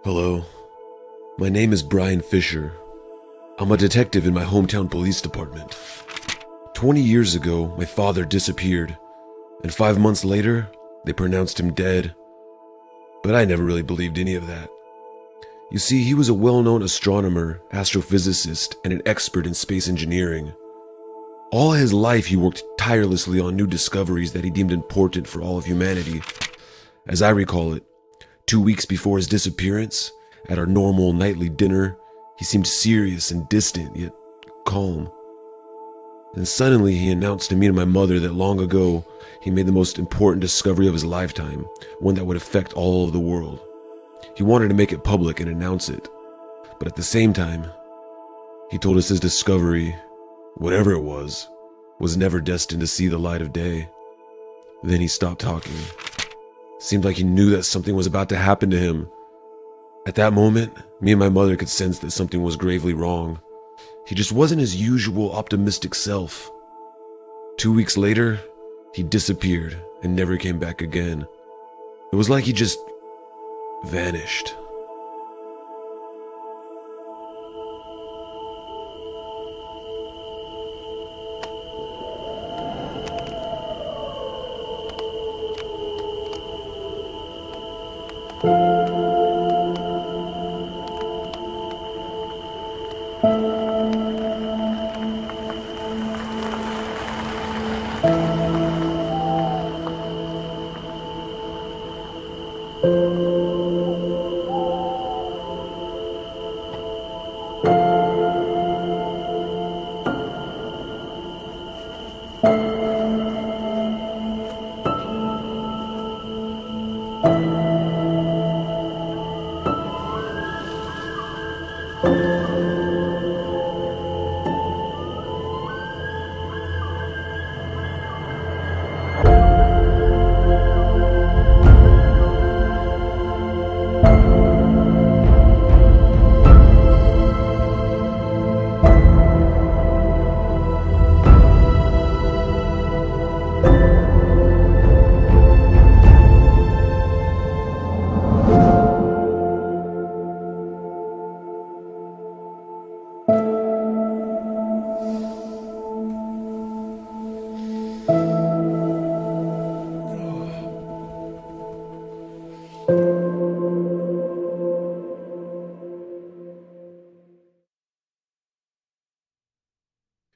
Hello, my name is Brian Fisher. I'm a detective in my hometown police department. 20 years ago, my father disappeared, and 5 months later, they pronounced him dead. But I never really believed any of that. You see, he was a well-known astronomer, astrophysicist, and an expert in space engineering. All his life, he worked tirelessly on new discoveries that he deemed important for all of humanity. As I recall it, 2 weeks before his disappearance, at our normal nightly dinner, he seemed serious and distant, yet calm. Then suddenly he announced to me and my mother that long ago, he made the most important discovery of his lifetime, one that would affect all of the world. He wanted to make it public and announce it, but at the same time, he told us his discovery, whatever it was never destined to see the light of day. Then he stopped talking. Seemed like he knew that something was about to happen to him. At that moment, me and my mother could sense that something was gravely wrong. He just wasn't his usual optimistic self. 2 weeks later, he disappeared and never came back again. It was like he just vanished.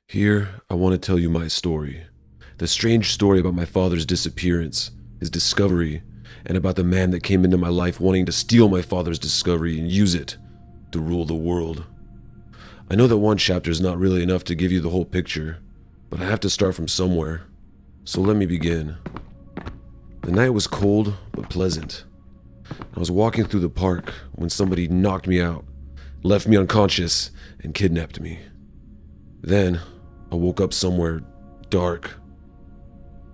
Here, I want to tell you my story. The strange story about my father's disappearance, his discovery, and about the man that came into my life wanting to steal my father's discovery and use it to rule the world. I know that one chapter is not really enough to give you the whole picture, but I have to start from somewhere. So let me begin. The night was cold, but pleasant. I was walking through the park when somebody knocked me out, left me unconscious, and kidnapped me. Then, I woke up somewhere dark.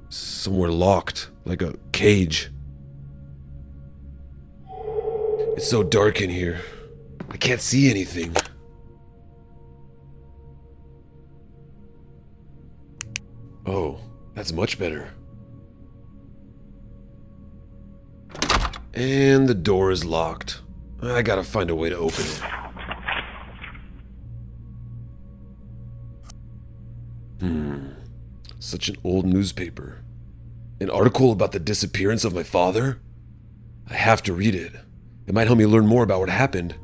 Somewhere locked, like a cage. It's so dark in here. I can't see anything. Oh, that's much better. And the door is locked. I gotta find a way to open it. Such an old newspaper. An article about the disappearance of my father? I have to read it. It might help me learn more about what happened.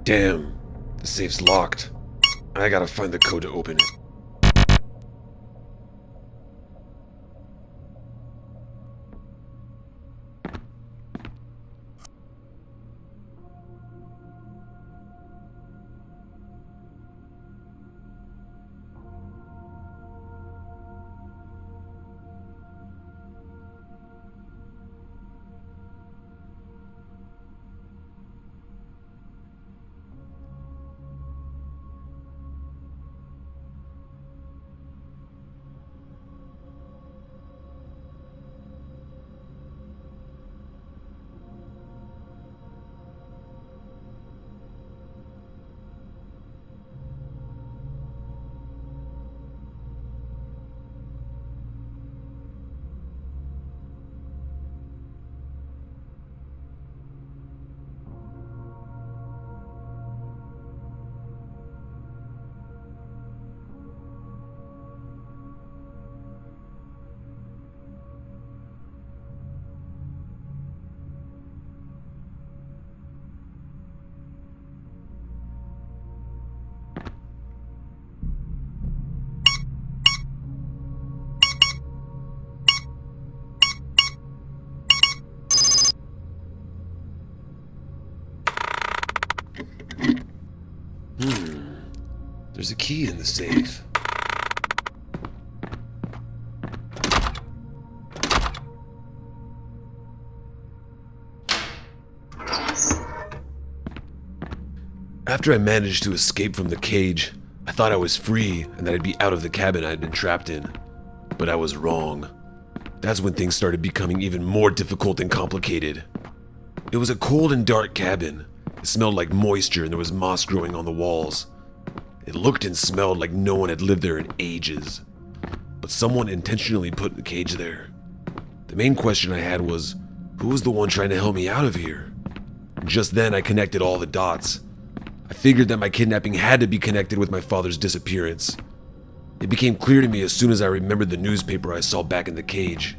Damn, the safe's locked. I gotta find the code to open it. There's a key in the safe. After I managed to escape from the cage, I thought I was free and that I'd be out of the cabin I had been trapped in. But I was wrong. That's when things started becoming even more difficult and complicated. It was a cold and dark cabin. It smelled like moisture and there was moss growing on the walls. It looked and smelled like no one had lived there in ages. But someone intentionally put the cage there. The main question I had was, who was the one trying to help me out of here? Just then I connected all the dots. I figured that my kidnapping had to be connected with my father's disappearance. It became clear to me as soon as I remembered the newspaper I saw back in the cage.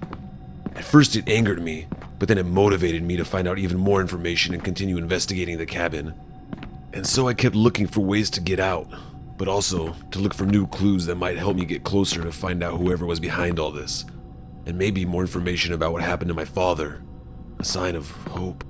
At first it angered me, but then it motivated me to find out even more information and continue investigating the cabin. And so I kept looking for ways to get out, but also to look for new clues that might help me get closer to find out whoever was behind all this, and maybe more information about what happened to my father, a sign of hope.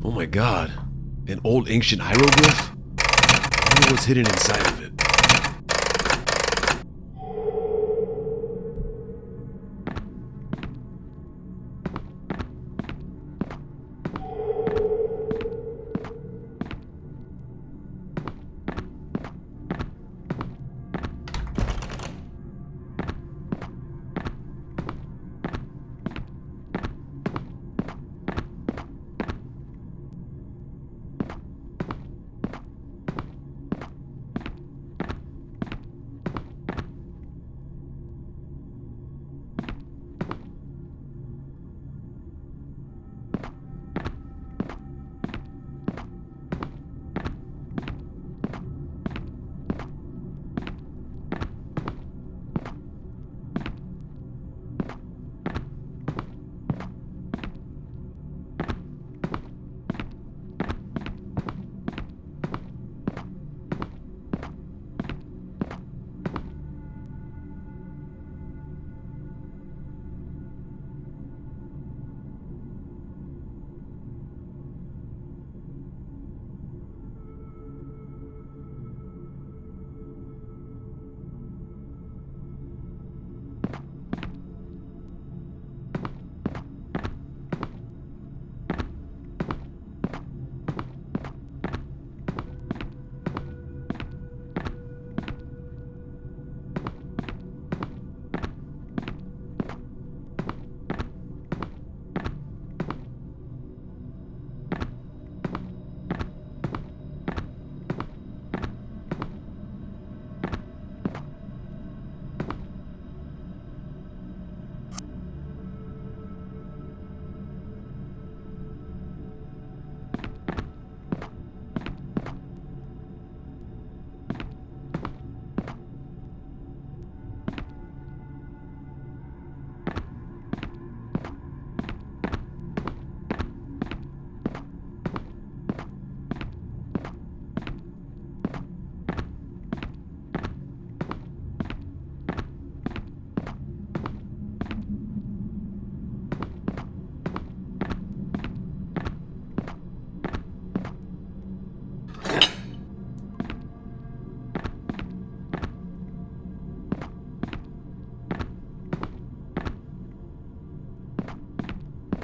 Oh my god. An old ancient hieroglyph? I wonder what's hidden inside of it.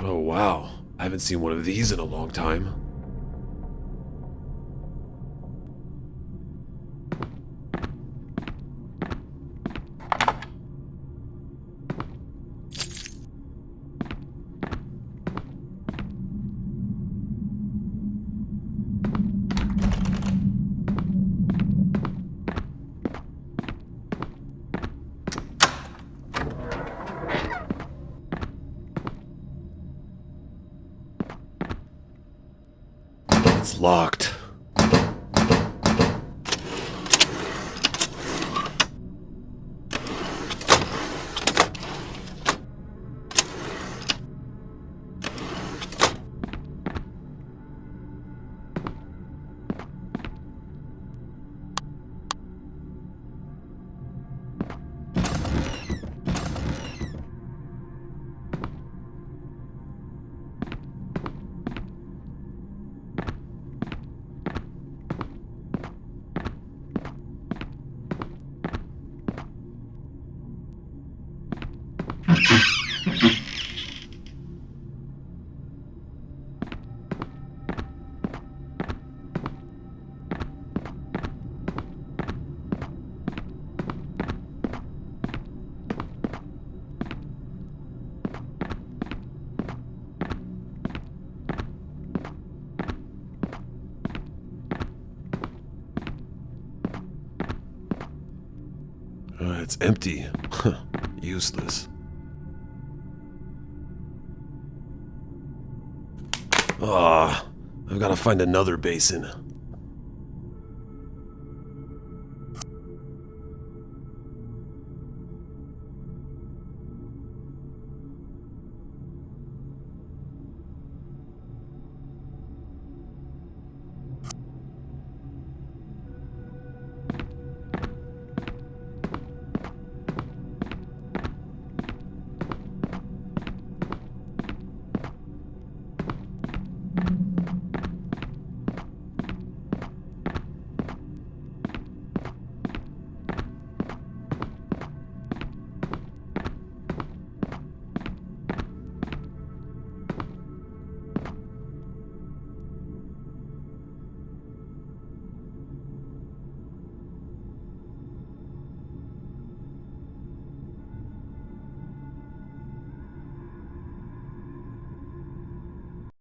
Oh wow, I haven't seen one of these in a long time. It's locked. It's empty. Useless. I've got to find another basin.